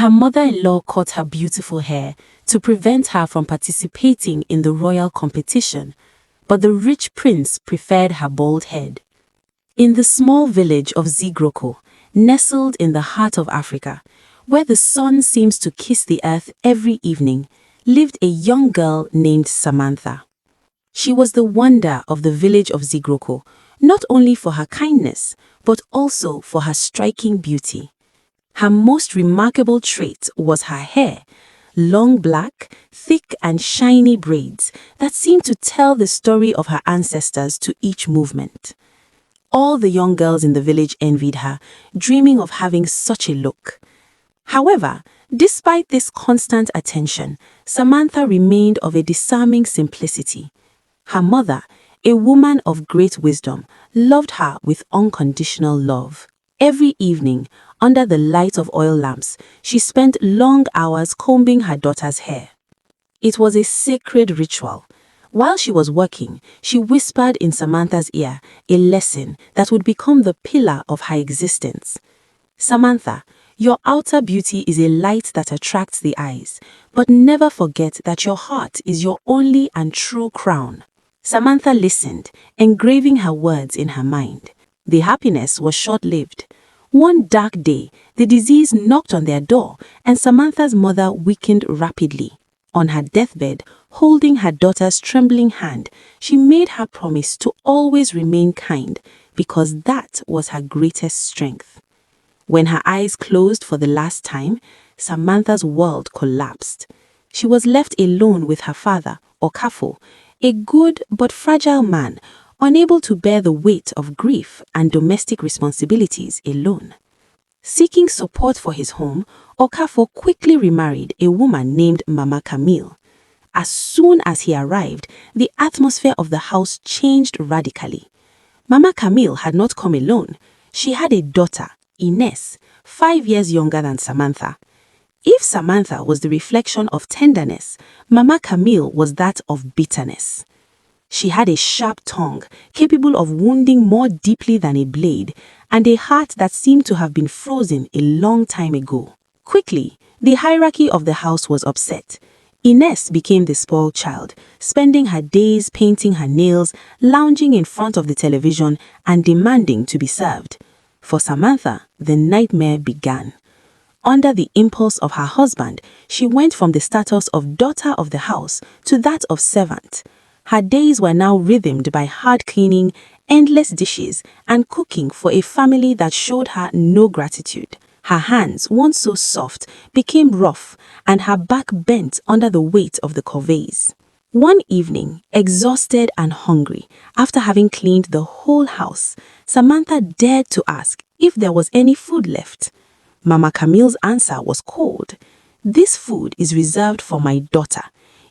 Her mother-in-law cut her beautiful hair to prevent her from participating in the royal competition, but the rich prince preferred her bald head. In the small village of Zigroko, nestled in the heart of Africa, where the sun seems to kiss the earth every evening, lived a young girl named Samantha. She was the wonder of the village of Zigroko, not only for her kindness, but also for her striking beauty. Her most remarkable trait was her hair, long black, thick and shiny braids that seemed to tell the story of her ancestors to each movement. All the young girls in the village envied her, dreaming of having such a look. However, despite this constant attention, Samantha remained of a disarming simplicity. Her mother, a woman of great wisdom, loved her with unconditional love. Every evening, under the light of oil lamps, she spent long hours combing her daughter's hair. It was a sacred ritual. While she was working, she whispered in Samantha's ear a lesson that would become the pillar of her existence. "Samantha, your outer beauty is a light that attracts the eyes, but never forget that your heart is your only and true crown." Samantha listened, engraving her words in her mind. The happiness was short-lived. One dark day, the disease knocked on their door, and Samantha's mother weakened rapidly. On her deathbed, holding her daughter's trembling hand, she made her promise to always remain kind, because that was her greatest strength. When her eyes closed for the last time, Samantha's world collapsed. She was left alone with her father, Okafo, a good but fragile man, unable to bear the weight of grief and domestic responsibilities alone. Seeking support for his home, Okafo quickly remarried a woman named Mama Camille. As soon as he arrived, the atmosphere of the house changed radically. Mama Camille had not come alone. She had a daughter, Ines, 5 years younger than Samantha. If Samantha was the reflection of tenderness, Mama Camille was that of bitterness. She had a sharp tongue, capable of wounding more deeply than a blade, and a heart that seemed to have been frozen a long time ago. Quickly, the hierarchy of the house was upset. Ines became the spoiled child, spending her days painting her nails, lounging in front of the television, and demanding to be served. For Samantha, the nightmare began. Under the impulse of her husband, she went from the status of daughter of the house to that of servant. Her days were now rhythmed by hard cleaning, endless dishes, and cooking for a family that showed her no gratitude. Her hands, once so soft, became rough, and her back bent under the weight of the corvées. One evening, exhausted and hungry, after having cleaned the whole house, Samantha dared to ask if there was any food left. Mama Camille's answer was cold. "This food is reserved for my daughter.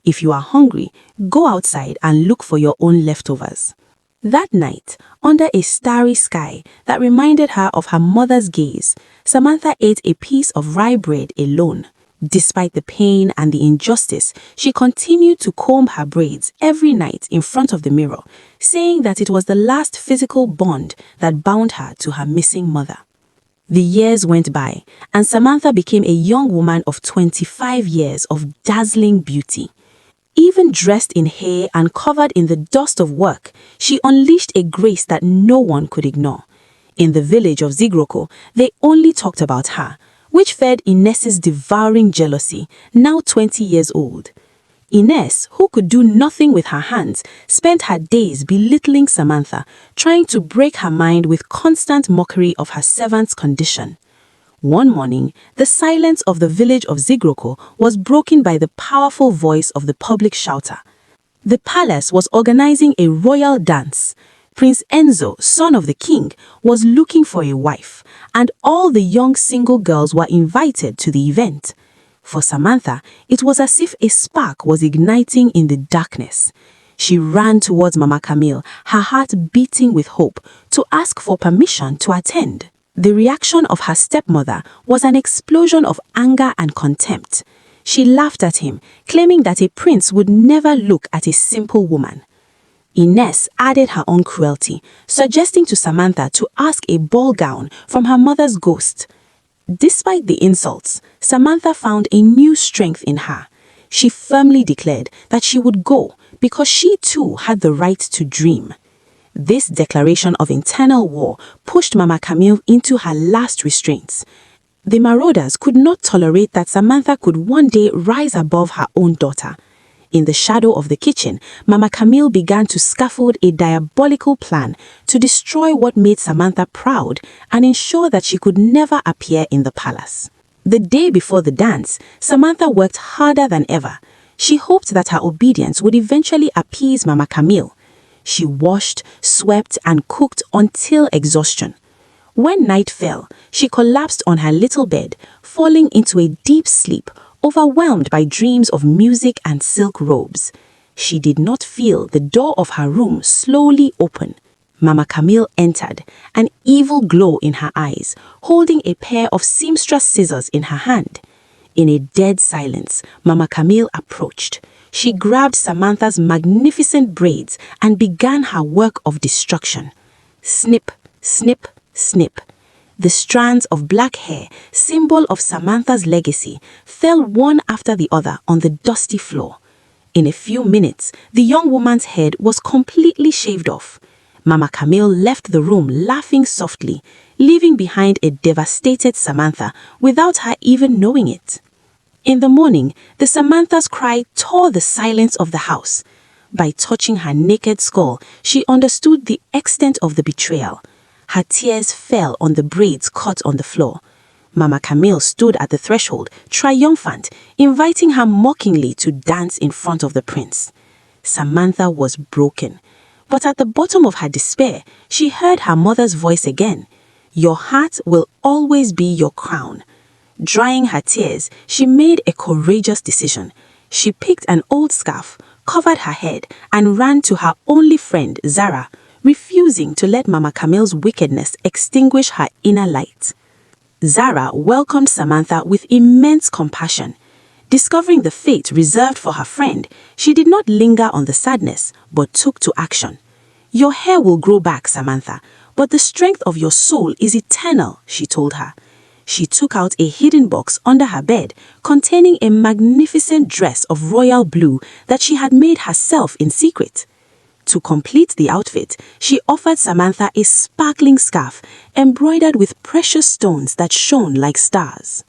If you are hungry, go outside and look for your own leftovers." That night, under a starry sky that reminded her of her mother's gaze, Samantha ate a piece of rye bread alone. Despite the pain and the injustice, she continued to comb her braids every night in front of the mirror, saying that it was the last physical bond that bound her to her missing mother. The years went by, and Samantha became a young woman of 25 years of dazzling beauty. Even dressed in hair and covered in the dust of work, she unleashed a grace that no one could ignore. In the village of Zigroko, they only talked about her, which fed Ines's devouring jealousy, now 20 years old. Ines, who could do nothing with her hands, spent her days belittling Samantha, trying to break her mind with constant mockery of her servant's condition. One morning, the silence of the village of Zigroko was broken by the powerful voice of the public shouter. The palace was organizing a royal dance. Prince Enzo, son of the king, was looking for a wife, and all the young single girls were invited to the event. For Samantha, it was as if a spark was igniting in the darkness. She ran towards Mama Camille, her heart beating with hope, to ask for permission to attend. The reaction of her stepmother was an explosion of anger and contempt. She laughed at him, claiming that a prince would never look at a simple woman. Ines added her own cruelty, suggesting to Samantha to ask a ball gown from her mother's ghost. Despite the insults, Samantha found a new strength in her. She firmly declared that she would go because she too had the right to dream. This declaration of internal war pushed Mama Camille into her last restraints. The marauders could not tolerate that Samantha could one day rise above her own daughter. In the shadow of the kitchen, Mama Camille began to scaffold a diabolical plan to destroy what made Samantha proud and ensure that she could never appear in the palace. The day before the dance, Samantha worked harder than ever. She hoped that her obedience would eventually appease Mama Camille. She washed, swept, and cooked until exhaustion. When night fell, she collapsed on her little bed, falling into a deep sleep, overwhelmed by dreams of music and silk robes. She did not feel the door of her room slowly open. Mama Camille entered, an evil glow in her eyes, holding a pair of seamstress scissors in her hand. In a dead silence, Mama Camille approached. She grabbed Samantha's magnificent braids and began her work of destruction. Snip, snip, snip. The strands of black hair, symbol of Samantha's legacy, fell one after the other on the dusty floor. In a few minutes, the young woman's head was completely shaved off. Mama Camille left the room laughing softly, leaving behind a devastated Samantha without her even knowing it. In the morning, the Samantha's cry tore the silence of the house. By touching her naked skull, she understood the extent of the betrayal. Her tears fell on the braids caught on the floor. Mama Camille stood at the threshold, triumphant, inviting her mockingly to dance in front of the prince. Samantha was broken. But at the bottom of her despair, she heard her mother's voice again. Your heart will always be your crown. Drying her tears, she made a courageous decision. She picked an old scarf, covered her head, and ran to her only friend, Zara, refusing to let Mama Camille's wickedness extinguish her inner light. Zara welcomed Samantha with immense compassion. Discovering the fate reserved for her friend, she did not linger on the sadness, but took to action. Your hair will grow back, Samantha, but the strength of your soul is eternal, she told her. She took out a hidden box under her bed containing a magnificent dress of royal blue that she had made herself in secret. To complete the outfit, she offered Samantha a sparkling scarf embroidered with precious stones that shone like stars.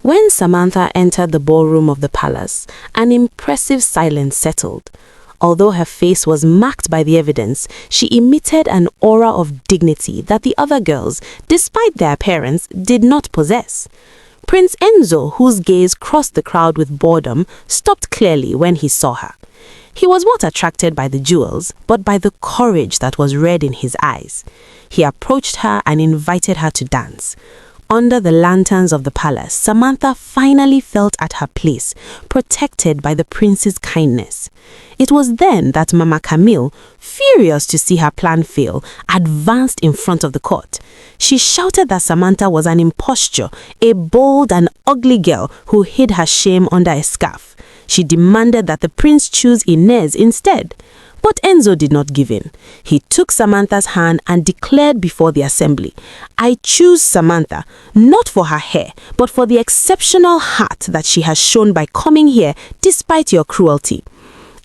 When Samantha entered the ballroom of the palace, an impressive silence settled. Although her face was marked by the evidence, she emitted an aura of dignity that the other girls, despite their appearance, did not possess. Prince Enzo, whose gaze crossed the crowd with boredom, stopped clearly when he saw her. He was not attracted by the jewels, but by the courage that was read in his eyes. He approached her and invited her to dance. Under the lanterns of the palace, Samantha finally felt at her place, protected by the prince's kindness. It was then that Mama Camille, furious to see her plan fail, advanced in front of the court. She shouted that Samantha was an imposture, a bold and ugly girl who hid her shame under a scarf. She demanded that the prince choose Inez instead. But Enzo did not give in. He took Samantha's hand and declared before the assembly, I choose Samantha, not for her hair, but for the exceptional heart that she has shown by coming here despite your cruelty.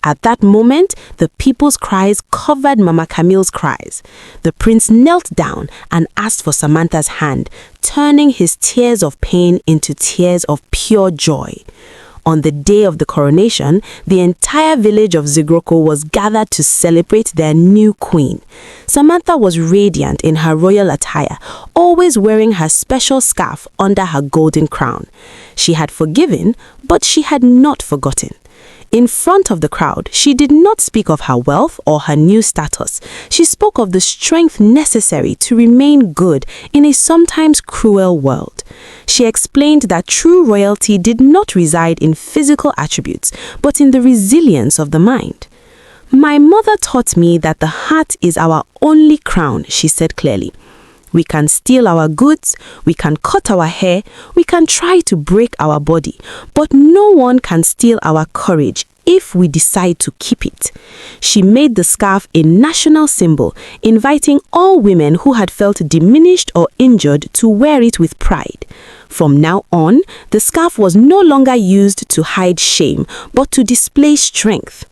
At that moment, the people's cries covered Mama Camille's cries. The prince knelt down and asked for Samantha's hand, turning his tears of pain into tears of pure joy. On the day of the coronation, the entire village of Zigroko was gathered to celebrate their new queen. Samantha was radiant in her royal attire, always wearing her special scarf under her golden crown. She had forgiven, but she had not forgotten. In front of the crowd, she did not speak of her wealth or her new status. She spoke of the strength necessary to remain good in a sometimes cruel world. She explained that true royalty did not reside in physical attributes, but in the resilience of the mind. My mother taught me that the heart is our only crown, she said clearly. We can steal our goods, we can cut our hair, we can try to break our body, but no one can steal our courage if we decide to keep it. She made the scarf a national symbol, inviting all women who had felt diminished or injured to wear it with pride. From now on, the scarf was no longer used to hide shame, but to display strength.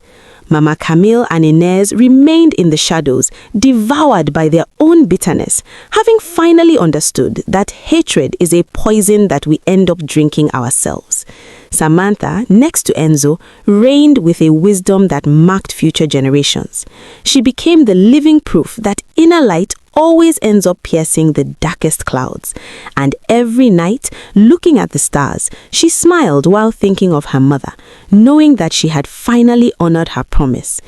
Mama Camille and Inez remained in the shadows, devoured by their own bitterness, having finally understood that hatred is a poison that we end up drinking ourselves. Samantha, next to Enzo, reigned with a wisdom that marked future generations. She became the living proof that inner light always ends up piercing the darkest clouds. And every night, looking at the stars, she smiled while thinking of her mother, knowing that she had finally honored her promise.